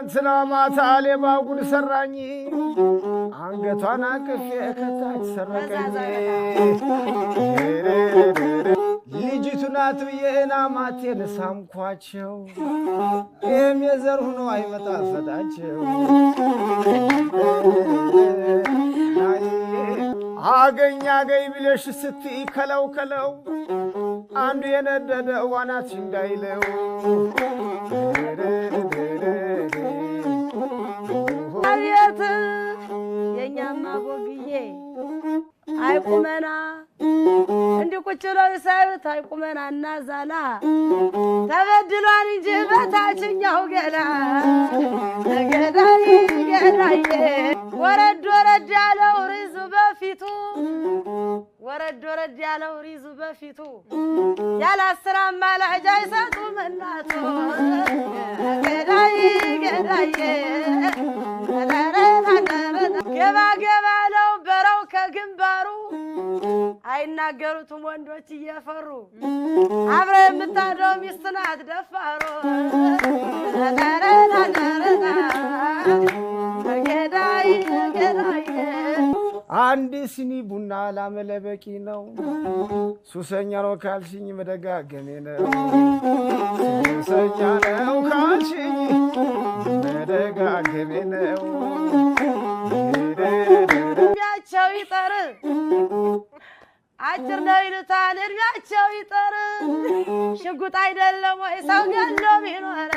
ትናንትና ማታ ሌባ ጉድ ሰራኝ አንገቷን አቅፌ ከታች ሰረቀኝ ልጅቱ ናት ብዬና ማቴን ሳምኳቸው የዘር ሆኖ አይመጣ ፈታቸው አገኛ ገይ ብለሽ ስትይ ከለው ከለው አንዱ የነደደ ዋናት እንዳይለው አቤት የኛማ ቦግዬ አይቁመና እንዲ ቁጭ ብለው ሳይት አይቁመና እና ዛላ ተበድሏን እንጂ በታችኛው ገላ ገዳይ ገዳይ ወረድ ወረድ ያለው ሪዙ በፊቱ ወረድ ወረድ ያለው ሪዙ በፊቱ ያላስራ ማላጃ ይሰጡም እናቱ ገዳይ ገዳይ ገባ ገባ ለው በረው ከግንባሩ አይናገሩትም ወንዶች እየፈሩ አብረ የምታድረው ሚስት ናት ደፋሩ ገዳይ ገዳይ አንድ ሲኒ ቡና ላመለበቂ ነው ሱሰኛ ነው ካልሽኝ መደጋገሜ ነው ሱሰኛ ነው ካልሽኝ መደጋገሜ ነው እድሜያቸው ይጠር አጭር ነው ይሉታል እድሜያቸው ይጠር ሽጉጥ አይደለም ወይ ሰው ገሎ ቢኖር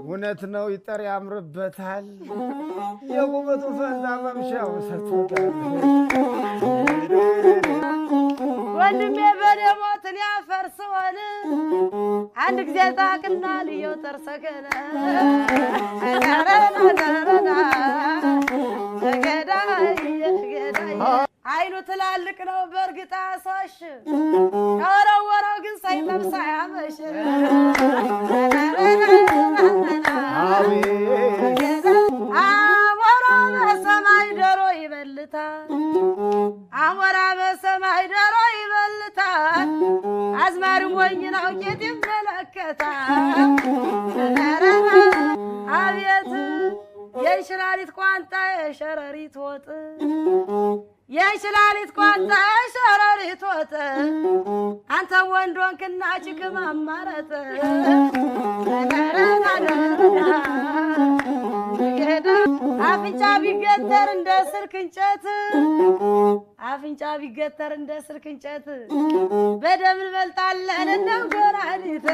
እውነት ነው ይጠር ያምርበታል የውበቱ ፈንታ መምሻው ሰጥቶታል ወንድሜ በደሞትን ያፈርሰዋል አንድ ጊዜ ታቅና ልየው ጠርሰከነ ገዳይ ገዳይ አይኑ ትላልቅ ነው በእርግጥ አሳሽ ከወረወረው ግን ሳይጠብሳ ያመሽ አሞራ በሰማይ ዶሮ ይበልታል አሞራ በሰማይ ዶሮ ይበልታል አዝማሪ ሞኝ ነው ጌጥ ይመለከታል አቤት የእንሽላሊት ቋንጣ የሸረሪት ወጥ የእንሽላሊት ቋንጣ የሸረሪት ወጥ አንተ ወንዶንክና ጭቅም አማረጥ አፍንጫ ቢገተር እንደ ስልክ እንጨት አፍንጫ ቢገተር እንደ ስልክ እንጨት በደም እንበልጣለን እንደ ጎራዲት